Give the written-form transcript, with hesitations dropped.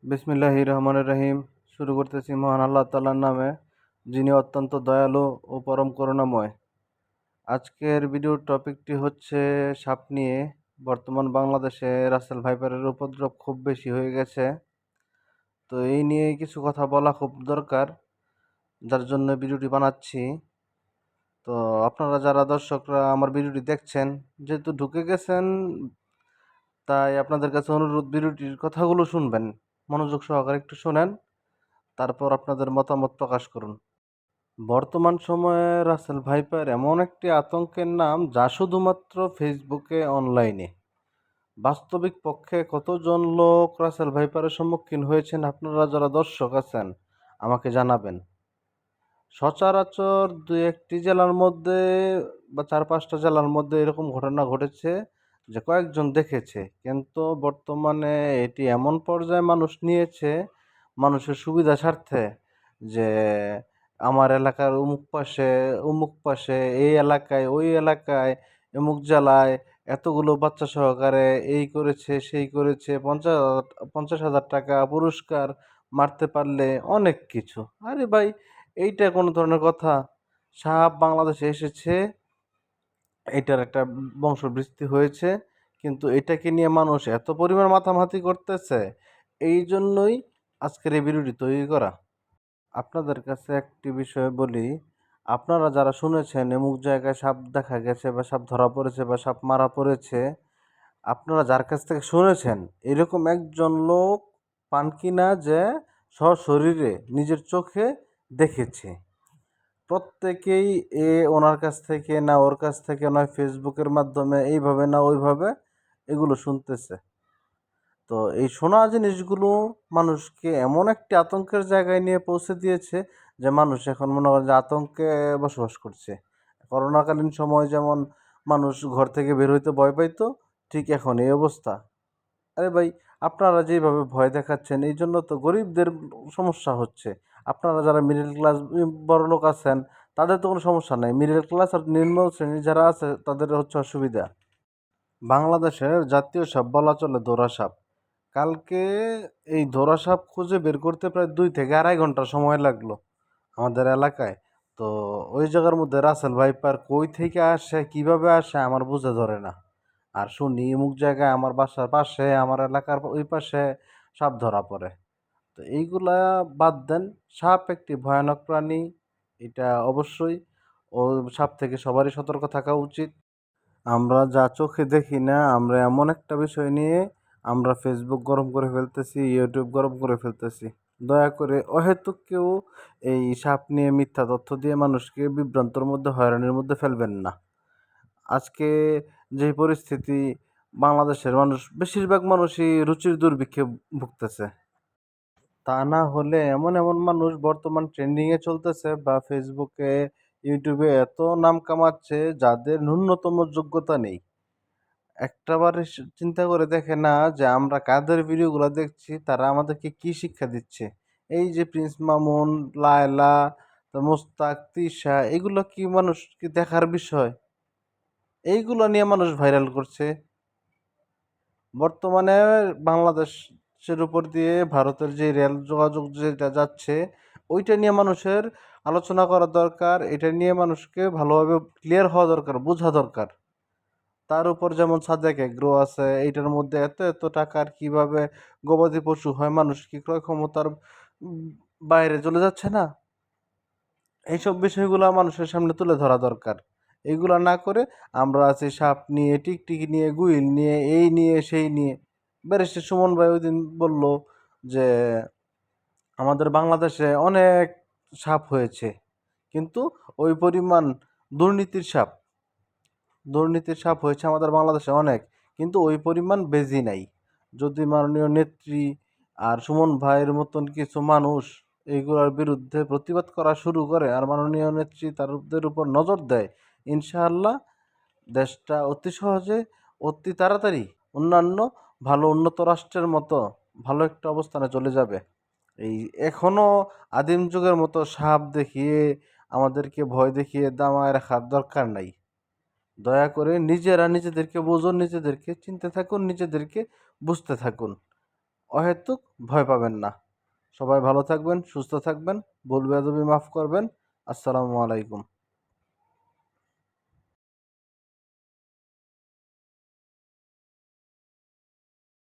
বিসমিল্লাহির রহমানির রহিম। শুরু করতেছি মহান আল্লাহ তাআলার নামে, যিনি অত্যন্ত দয়ালু ও পরম করুণাময়। আজকের ভিডিওর টপিকটি হচ্ছে সাপ নিয়ে। বর্তমান বাংলাদেশে রাসেল ভাইপারের উপদ্রব খুব বেশি হয়ে গেছে। তো এই নিয়ে কিছু কথা বলা খুব দরকার, যার জন্য ভিডিওটি বানাচ্ছি। তো আপনারা যারা দর্শকরা আমার ভিডিওটি দেখছেন, যেহেতু ঢুকে গেছেন, তাই আপনাদের কাছে অনুরোধ, ভিডিওটির কথাগুলো শুনবেন, মনোযোগ সহকারে একটু শোনেন, তারপর আপনাদের মতামত প্রকাশ করুন। বর্তমান সময়ে রাসেল ভাইপার এমন একটি আতঙ্কের নাম, যা শুধুমাত্র ফেসবুকে, অনলাইনে। বাস্তবিক পক্ষে কতজন লোক রাসেল ভাইপারের সম্মুখীন হয়েছেন আপনারা যারা দর্শক আছেন, আমাকে জানাবেন। সচরাচর দুই একটি জেলার মধ্যে বা 4-5টা জেলার মধ্যে এরকম ঘটনা ঘটেছে যে কয়েকজন দেখেছে, কিন্তু বর্তমানে এটি এমন পর্যায়ে মানুষ নিয়েছে, মানুষের সুবিধা স্বার্থে, যে আমার এলাকার অমুক পাশে, এই এলাকায়, ওই এলাকায়, অমুক জেলায় এতগুলো বাচ্চা সহকারে এই করেছে সেই করেছে, 50,000 টাকা পুরস্কার, মারতে পারলে অনেক কিছু। আরে ভাই, এইটা কোনো ধরনের কথা? সাপ বাংলাদেশে এসেছে, এটার একটা বংশবৃদ্ধি হয়েছে, কিন্তু এটাকে নিয়ে মানুষ এত পরিমাণ মাতামাতি করতেছে, এই জন্যই আজকের এই ভিডিওটি তৈরি করা। আপনাদের কাছে একটি বিষয় বলি, আপনারা যারা শুনেছেন অমুক জায়গায় সাপ দেখা গেছে বা সাপ ধরা পড়েছে বা সাপ মারা পড়েছে, আপনারা যার কাছ থেকে শুনেছেন, এরকম একজন লোক পান কিনা যে সশরীরে নিজের চোখে দেখেছে? প্রত্যেকেই ওনার কাছ থেকে না ওর কাছ থেকে নয়, ফেসবুকের মাধ্যমে এইভাবে না ওইভাবে এগুলো শুনতেছে। তো এই শোনা জিনিসগুলো মানুষকে এমন একটি আতঙ্কের জায়গায় নিয়ে পৌঁছে দিয়েছে, যে মানুষ এখন মনে করেন যে আতঙ্কে বসবাস করছে। করোনাকালীন সময় যেমন মানুষ ঘর থেকে বের হইতে ভয় পাইতো, ঠিক এখন এই অবস্থা। আরে ভাই, আপনারা যেভাবে ভয় দেখাচ্ছেন, এই জন্য তো গরিবদের সমস্যা হচ্ছে। আপনারা যারা মিডল ক্লাস বড়লোক আছেন, তাদের তো কোনো সমস্যা নাই। মিডল ক্লাস আর নিম্ন শ্রেণী যারা আছে, তাদের হচ্ছে অসুবিধা। বাংলাদেশের জাতীয় সাপ বলা চলে দোরা সাপ। কালকে এই দোরা সাপ খুঁজে বের করতে প্রায় 2 থেকে 2.5 ঘন্টা সময় লাগলো আমাদের এলাকায়। তো ওই জায়গার মধ্যে রাসেল ভাইপার কই থেকে আসে, কিভাবে আসে, আমার বুঝে ধরে না। আর শুনি অমুক জায়গায়, আমার বাসার পাশে, আমার এলাকার ওই পাশে সাপ ধরা পড়ে। তো এইগুলা বাদ দেন, সাপ একটি ভয়ানক প্রাণী, এটা অবশ্যই। ও সাপ থেকে সবারই সতর্ক থাকা উচিত। আমরা যা চোখে দেখি না, আমরা এমন একটা বিষয় নিয়ে আমরা ফেসবুক গরম করে ফেলতেছি, ইউটিউব গরম করে ফেলতেছি। দয়া করে অহেতুক কেউ এই সাপ নিয়ে মিথ্যা তথ্য দিয়ে মানুষকে বিভ্রান্তর মধ্যে, হয়রানির মধ্যে ফেলবেন না। আজকে যে পরিস্থিতি, বাংলাদেশের মানুষ, বেশিরভাগ মানুষই রুচির দুর্ভিক্ষে ভুগতেছে। তা না হলে এমন এমন মানুষ বর্তমান ট্রেন্ডিংয়ে চলতেছে বা ফেসবুকে, ইউটিউবে এত নাম কামাচ্ছে, যাদের ন্যূনতম যোগ্যতা নেই। একটাবারে চিন্তা করে দেখে না যে আমরা কাদের ভিডিওগুলো দেখছি, তারা আমাদেরকে কি শিক্ষা দিচ্ছে। এই যে প্রিন্স মামুন, লায়লা, তো মোস্তাক, তিশা, এগুলো কি মানুষ কি দেখার বিষয়? এইগুলো নিয়ে মানুষ ভাইরাল করছে। বর্তমানে বাংলাদেশের উপর দিয়ে ভারতের যে রেল যোগাযোগ যেটা যাচ্ছে, ওইটা নিয়ে মানুষের আলোচনা করা দরকার। এটা নিয়ে মানুষকে ভালোভাবে ক্লিয়ার হওয়া দরকার, বোঝা দরকার। তার উপর যেমন সাদেক এগ্রো আছে, এইটার মধ্যে এত এত টাকার কিভাবে গবাদি পশু হয়, মানুষ কি ক্রয় ক্ষমতার উম, বাইরে চলে যাচ্ছে না? এইসব বিষয়গুলো মানুষের সামনে তুলে ধরা দরকার। এইগুলা না করে আমরা আছি সাপ নিয়ে, টিকটিকি নিয়ে, গুইল নিয়ে, এই নিয়ে সেই নিয়ে। ব্যারিস্টার সুমন ভাই ওই দিন বলল যে আমাদের বাংলাদেশে অনেক সাপ হয়েছে, কিন্তু ওই পরিমাণ দুর্নীতির সাপ, হয়েছে আমাদের বাংলাদেশে অনেক, কিন্তু ওই পরিমাণ বেজি নাই। যদি মাননীয় নেত্রী আর সুমন ভাইয়ের মতন কিছু মানুষ এইগুলোর বিরুদ্ধে প্রতিবাদ করা শুরু করে, আর মাননীয় নেত্রী তাদের উপর নজর দেয়, ইনশাআল্লাহ দেশটা অতি সহজে, অতি তাড়াতাড়ি অন্যান্য ভালো উন্নত রাষ্ট্রের মতো ভালো একটা অবস্থানে চলে যাবে। এই এখনো আদিম যুগের মতো সাপ দেখিয়ে, আমাদেরকে ভয় দেখিয়ে দামায় রাখার দরকার নাই। দয়া করে নিজেরা নিজেদেরকে বুঝুন, নিজেদেরকে চিনতে থাকুন, নিজেদেরকে বুঝতে থাকুন। অহেতুক ভয় পাবেন না। সবাই ভালো থাকবেন, সুস্থ থাকবেন, ভুল বেয়াদবি মাফ করবেন। আসসালামু আলাইকুম।